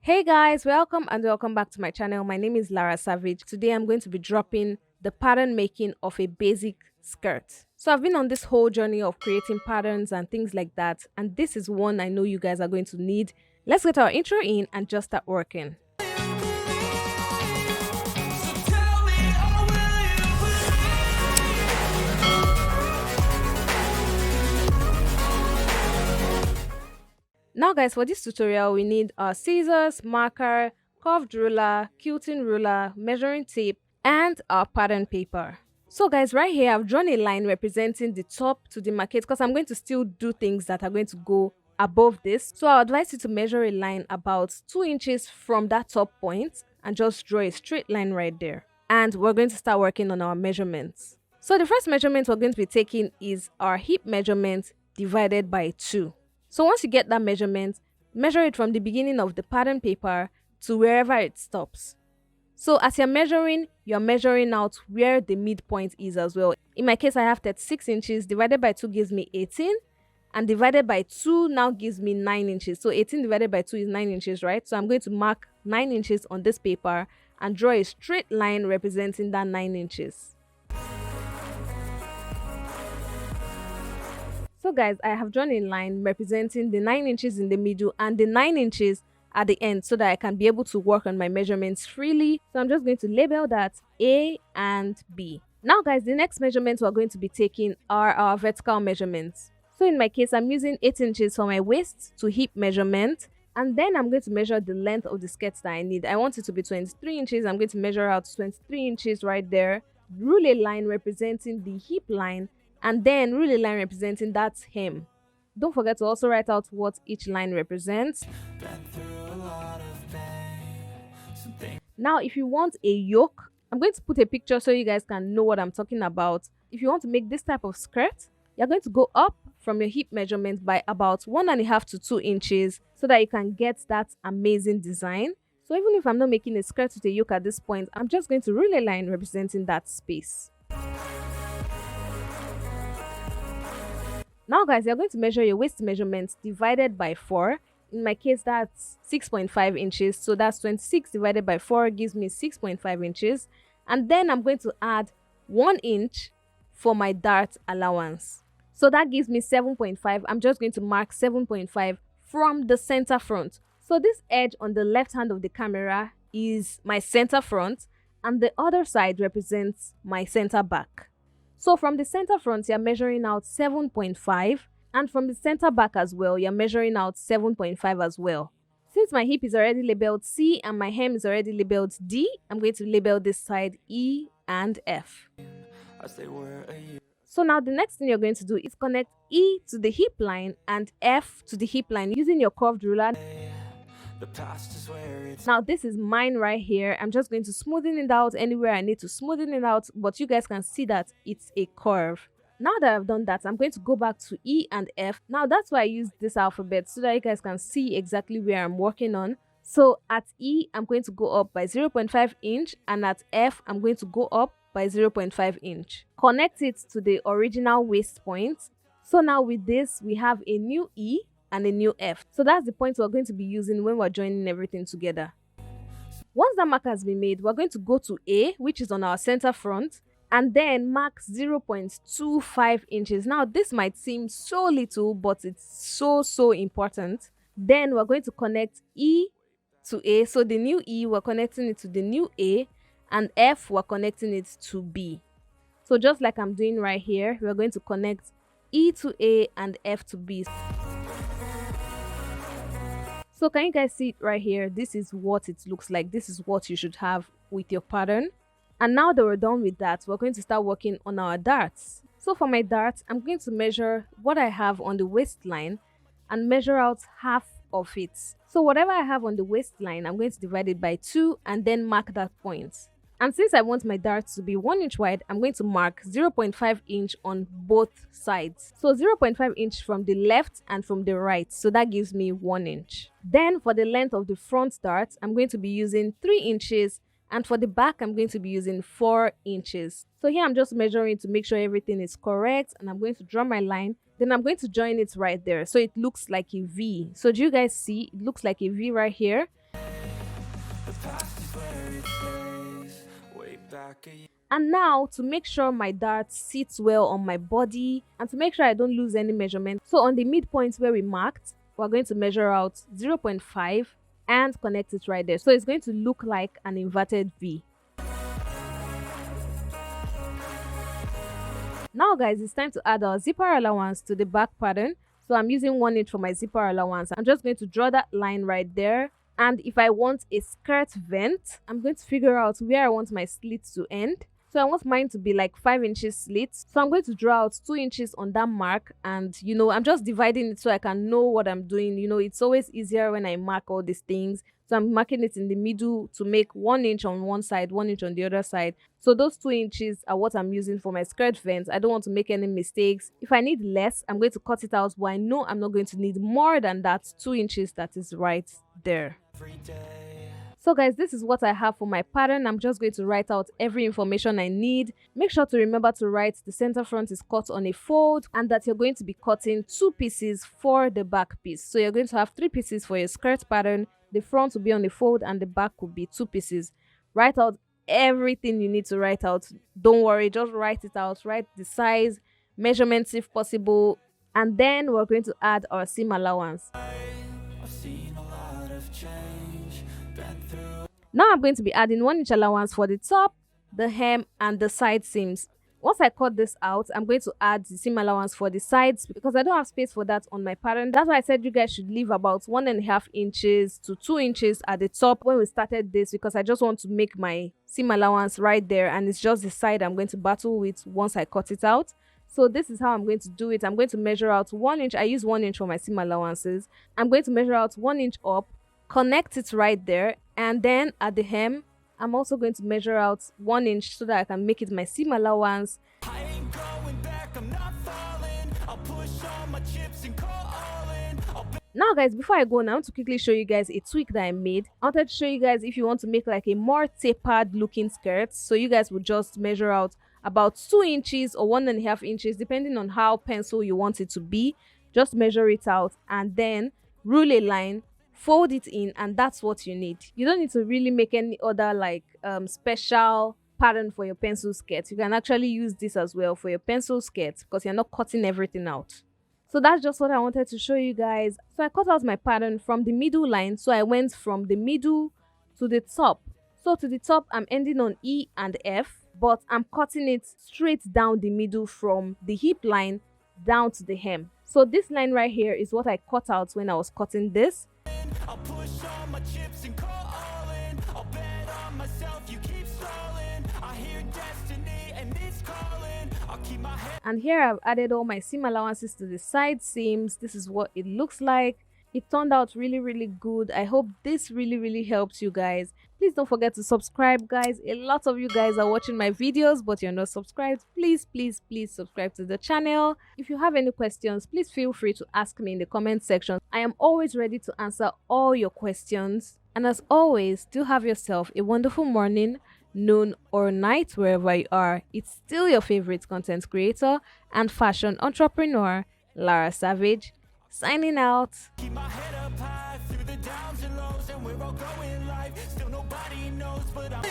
Hey guys, welcome back to my channel. My name is Lara Savage. Today I'm going to be dropping the pattern making of a basic skirt. So I've been on this whole journey of creating patterns and things like that, and this is one I know you guys are going to need. Let's get our intro in and just start working. Now guys, for this tutorial we need our scissors, marker, curved ruler, quilting ruler, measuring tape, and our pattern paper. So guys, right here I've drawn a line representing the top to demarcate because I'm going to still do things that are going to go above this. So I advise you to measure a line about 2 inches from that top point and just draw a straight line right there. And we're going to start working on our measurements. So the first measurement we're going to be taking is our hip measurement divided by 2. So once you get that measurement, measure it from the beginning of the pattern paper to wherever it stops. So as you're measuring out where the midpoint is as well. In my case, I have 36 inches, divided by 2 gives me 18, and divided by 2 now gives me 9 inches. So 18 divided by 2 is 9 inches, right? So I'm going to mark 9 inches on this paper and draw a straight line representing that 9 inches. So guys, I have drawn a line representing the 9 inches in the middle and the 9 inches at the end so that I can be able to work on my measurements freely. So I'm just going to label that A and B. Now guys, the next measurements we're going to be taking are our vertical measurements. So in my case, I'm using 8 inches for my waist to hip measurement. And then I'm going to measure the length of the skirt that I need. I want it to be 23 inches. I'm going to measure out 23 inches right there. Rule a line representing the hip line, and then rule a line representing that hem. Don't forget to also write out what each line represents. Now if you want a yoke, I'm going to put a picture so you guys can know what I'm talking about. If you want to make this type of skirt, you're going to go up from your hip measurement by about 1.5 to 2 inches so that you can get that amazing design. So even if I'm not making a skirt with a yoke at this point, I'm just going to rule a line representing that space. Now guys, you're going to measure your waist measurement divided by 4. In my case, that's 6.5 inches. So that's 26 divided by 4 gives me 6.5 inches. And then I'm going to add 1 inch for my dart allowance. So that gives me 7.5. I'm just going to mark 7.5 from the center front. So this edge on the left hand of the camera is my center front, and the other side represents my center back. So from the center front, you're measuring out 7.5, and from the center back as well, you're measuring out 7.5 as well. Since my hip is already labeled C and my hem is already labeled D, I'm going to label this side E and F. So now the next thing you're going to do is connect E to the hip line and F to the hip line using your curved ruler. Now this is mine right here. I'm just going to smoothen it out anywhere I need to smoothen it out, but you guys can see that it's a curve. Now that I've done that, I'm going to go back to E and F. Now that's why I use this alphabet so that you guys can see exactly where I'm working on. So at E, I'm going to go up by 0.5 inch, and at F, I'm going to go up by 0.5 inch. Connect it to the original waist point. So now with this, we have a new E and a new F. So that's the point we're going to be using when we're joining everything together. Once that mark has been made, we're going to go to A, which is on our center front, and then mark 0.25 inches. Now this might seem so little, but it's so important. Then we're going to connect E to A. So the new E, we're connecting it to the new A, and F, we're connecting it to B. So just like I'm doing right here, we're going to connect E to A and F to B. So can you guys see it right here? This is what it looks like. This is what you should have with your pattern. And now that we're done with that, we're going to start working on our darts. So for my darts, I'm going to measure what I have on the waistline and measure out half of it. So whatever I have on the waistline, I'm going to divide it by 2 and then mark that point. And since I want my darts to be 1 inch wide, I'm going to mark 0.5 inch on both sides. So 0.5 inch from the left and from the right. So that gives me 1 inch. Then for the length of the front dart, I'm going to be using 3 inches. And for the back, I'm going to be using 4 inches. So here I'm just measuring to make sure everything is correct. And I'm going to draw my line. Then I'm going to join it right there. So it looks like a V. So do you guys see? It looks like a V right here. And now, to make sure my dart sits well on my body and to make sure I don't lose any measurement, so on the midpoint where we marked, we're going to measure out 0.5 and connect it right there. So it's going to look like an inverted V. Now guys, it's time to add our zipper allowance to the back pattern. So I'm using 1 inch for my zipper allowance. I'm just going to draw that line right there. And if I want a skirt vent, I'm going to figure out where I want my slit to end. So I want mine to be like 5 inches slit. So I'm going to draw out 2 inches on that mark. And I'm just dividing it so I can know what I'm doing. It's always easier when I mark all these things. So I'm marking it in the middle to make 1 inch on one side, 1 inch on the other side. So those 2 inches are what I'm using for my skirt vent. I don't want to make any mistakes. If I need less, I'm going to cut it out, but I know I'm not going to need more than that 2 inches that is right there. So guys, this is what I have for my pattern. I'm just going to write out every information I need. Make sure to remember to write the center front is cut on a fold and that you're going to be cutting 2 pieces for the back piece. So you're going to have 3 pieces for your skirt pattern. The front will be on the fold and the back will be 2 pieces. Write out everything you need to write out. Don't worry, just write it out. Write the size, measurements if possible, and then we're going to add our seam allowance. Now I'm going to be adding 1 inch allowance for the top, the hem, and the side seams. Once I cut this out, I'm going to add the seam allowance for the sides because I don't have space for that on my pattern. That's why I said you guys should leave about 1.5 inches to 2 inches at the top when we started this, because I just want to make my seam allowance right there, and it's just the side I'm going to battle with once I cut it out. So this is how I'm going to do it. I'm going to measure out 1 inch. I use 1 inch for my seam allowances. I'm going to measure out 1 inch up, connect it right there, and then at the hem I'm also going to measure out 1 inch so that I can make it my seam allowance. Now guys, before I go now, I want to quickly show you guys a tweak that I made. I wanted to show you guys if you want to make like a more tapered looking skirt, so you guys would just measure out about 2 inches or 1.5 inches depending on how pencil you want it to be. Just measure it out and then rule a line, fold it in, and that's what you need. You don't need to really make any other like special pattern for your pencil skirt. You can actually use this as well for your pencil skirt because you're not cutting everything out. So that's just what I wanted to show you guys. So I cut out my pattern from the middle line. So I went from the middle to the top. So to the top, I'm ending on E and F, but I'm cutting it straight down the middle from the hip line down to the hem. So this line right here is what I cut out when I was cutting this. I'll push all my chips and call all in. I'll bet on myself, you keep stalling. I hear destiny and it's calling. I'll keep my head. And here I've added all my seam allowances to the side seams. This is what it looks like. It turned out really good. I hope this really helps you guys. Please don't forget to subscribe, guys. A lot of you guys are watching my videos but you're not subscribed. Please subscribe to the channel. If you have any questions, please feel free to ask me in the comment section. I am always ready to answer all your questions. And as always, do have yourself a wonderful morning, noon, or night wherever you are. It's still your favorite content creator and fashion entrepreneur, Lara Savage, signing out. Keep my head up high through the downs and lows, and we're all going live. Still nobody knows, but I